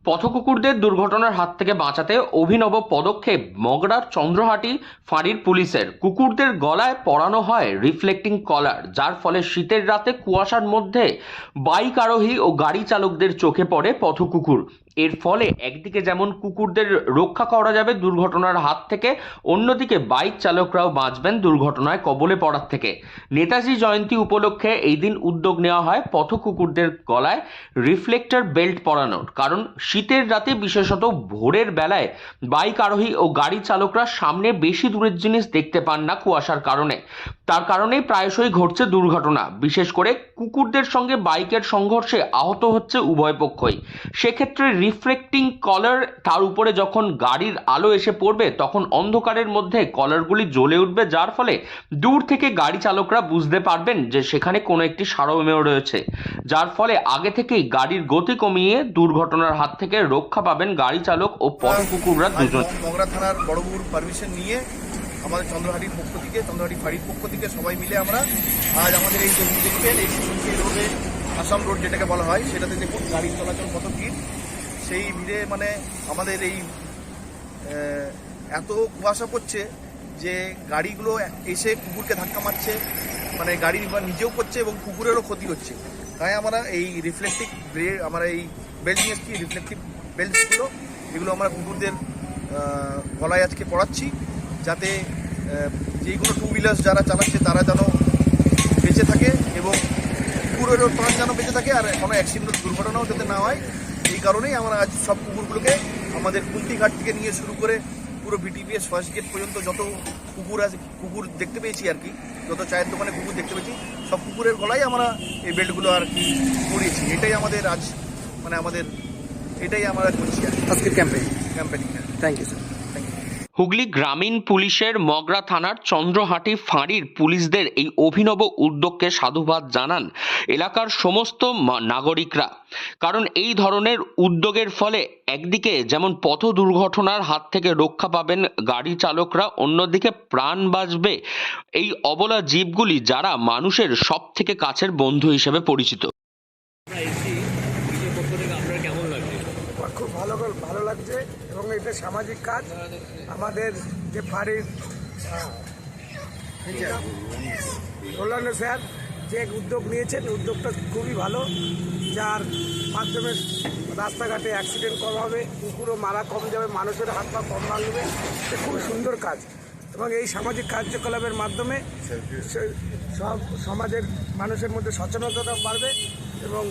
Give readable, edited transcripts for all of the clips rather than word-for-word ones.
পথকুকুরদের দুর্ঘটনার হাত থেকে বাঁচাতে অভিনব পদক্ষেপ মগরার চন্দ্রহাটি ফাঁড়ির পুলিশের। কুকুরদের গলায় পরানো হয় রিফ্লেক্টিং কলার, যার ফলে শীতের রাতে কুয়াশার মধ্যে বাইক আরোহী ও গাড়ি চালকদের চোখে পড়ে পথকুকুর। এর ফলে একদিকে যেমন কুকুরদের রক্ষা করা যাবে দুর্ঘটনার হাত থেকে, অন্যদিকে বাইক চালকরাও বাঁচবেন দুর্ঘটনায় কবলে পড়ার থেকে। নেতাজি জয়ন্তী উপলক্ষে এই দিন উদ্যোগ নেওয়া হয় পথকুকুরদের গলায় রিফ্লেক্টর বেল্ট পরানোর। কারণ শীতের রাতে, বিশেষত ভোরের বেলায় বাইক আরোহী ও গাড়ি চালকরা সামনে বেশি দূরের জিনিস দেখতে পান না কুয়াশার কারণে। তার কারণেই প্রায়শই ঘটছে দুর্ঘটনা। বিশেষ করে কুকুরদের সঙ্গে বাইকের সংঘর্ষে আহত হচ্ছে উভয় পক্ষই। সেক্ষেত্রে রিফ্লেক্টিং কলার, তার উপরে যখন গাড়ির আলো এসে পড়বে তখন অন্ধকারের মধ্যে কলারগুলি জ্বলে উঠবে, যার ফলে দূর থেকে গাড়ি চালকরা বুঝতে পারবেন যে সেখানে কোনো একটি সারমেয় রয়েছে, যার ফলে আগে থেকেই গাড়ির গতি কমিয়ে দুর্ঘটনার হাত থেকে রক্ষা পাবেন গাড়ি চালক ও পথকুকুররা দুজন। মগরা থানার বড়বাবুর পারমিশন নিয়ে আমাদের চন্দ্রহাটির পক্ষ থেকে, চন্দ্রহাটি ফাঁড়ির পক্ষ থেকে সবাই মিলে আমরা আজ আমাদের এই যে দেখবেন এই রোডে, আসাম রোড যেটাকে বলা হয়, সেটাতে দেখুন গাড়ির চলাচল কত ভিড়। সেই ভিড়ে মানে আমাদের এই এত কুয়াশা পড়ছে যে গাড়িগুলো এসে কুকুরকে ধাক্কা মারছে, মানে গাড়ি নিজেও পড়ছে এবং কুকুরেরও ক্ষতি হচ্ছে। তাই আমরা এই রিফ্লেক্টিভ আমরা এই বেল্ট নিয়ে এসেছি, রিফ্লেক্টিভ বেল্টসগুলো, এগুলো আমরা কুকুরদের গলায় আজকে পড়াচ্ছি, যাতে যে কোনো টু হুইলার্স যারা চালাচ্ছে তারা যেন বেঁচে থাকে এবং কুকুরেরও প্রাণ যেন বেঁচে থাকে, আর কোনো অ্যাক্সিডেন্ট দুর্ঘটনাও যাতে না হয়। এই কারণেই আমরা আজ সব কুকুরগুলোকে আমাদের কুন্তিঘাট থেকে নিয়ে শুরু করে পুরো বিটিপিএস ফার্স্ট গেট পর্যন্ত যত কুকুর আছে, কুকুর দেখতে পেয়েছি আর কি, যত চায়ের দোকানে কুকুর দেখতে পেয়েছি, সব কুকুরের গলায় আমরা এই বেল্টগুলো আর কি পরিয়েছি। এটাই আমাদের আজ মানে এটাই আমরা করছি আজকের campaigning. Thank you sir. Hooghly গ্রামীণ পুলিশের মগরা থানার চন্দ্রহাটি ফাঁড়ির পুলিশদের এই অভিনব উদ্যোগকে সাধুবাদ জানান এলাকার সমস্ত নাগরিকরা। কারণ এই ধরনের উদ্যোগের ফলে একদিকে যেমন পথ দুর্ঘটনার হাত থেকে রক্ষা পাবেন গাড়ি চালকরা, অন্যদিকে প্রাণ বাঁচবে এই অবলা জীবগুলি, যারা মানুষের সব থেকে কাছের বন্ধু হিসেবে পরিচিত। খুব ভালো লাগছে এবং এটা সামাজিক কাজ। আমাদের যে ফাঁড়ির কল্যাণ স্যার যে উদ্যোগ নিয়েছেন, উদ্যোগটা খুবই ভালো, যার মাধ্যমে রাস্তাঘাটে অ্যাক্সিডেন্ট কম হবে, কুকুরও মারা কম যাবে, মানুষের হাত পা কম লাগবে। এটা খুব সুন্দর কাজ এবং এই সামাজিক কার্যকলাপের মাধ্যমে সব সমাজের মানুষের মধ্যে সচেতনতা বাড়বে এবং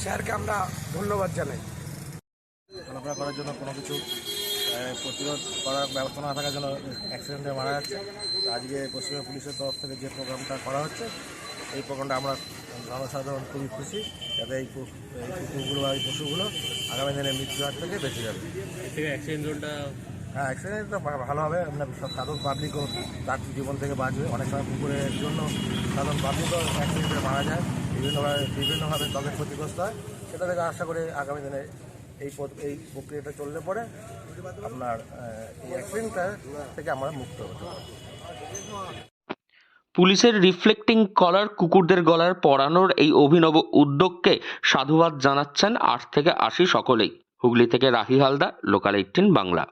স্যারকে আমরা ধন্যবাদ জানাই। চলাফেরা করার জন্য কোনো কিছু প্রতিরোধ করার ব্যবস্থা না থাকার জন্য অ্যাক্সিডেন্টে মারা যাচ্ছে। আজকে পশ্চিমবঙ্গ পুলিশের তরফ থেকে যে প্রোগ্রামটা করা হচ্ছে, এই প্রোগ্রামটা আমরা জনসাধারণ খুবই খুশি, যাতে এই কুকুরগুলো বা এই পশুগুলো আগামী দিনে মৃত্যুর হাত থেকে বেঁচে যাবে। হ্যাঁ, অ্যাক্সিডেন্টটা ভালো হবে, সাধারণ পাবলিকও তার জীবন থেকে বাঁচবে। অনেক সময় কুকুরের জন্য সাধারণ পাবলিকও অ্যাক্সিডেন্টে মারা যায়, বিভিন্নভাবে ত্বকের ক্ষতিগ্রস্ত হয়। সেটা থেকে আশা করি আগামী দিনে এই প্রক্রিয়াটা চললে পরে আপনার এই অ্যাক্সিডেন্টটা থেকে আমরা মুক্ত হতে পারি। পুলিশের রিফ্লেক্টিং কলার কুকুরদের গলার পরানোর এই অভিনব উদ্যোগকে সাধুবাদ জানাচ্ছেন 8 থেকে 80 সকলেই। হুগলি থেকে রাহি হালদার, লোকাল 18 বাংলা।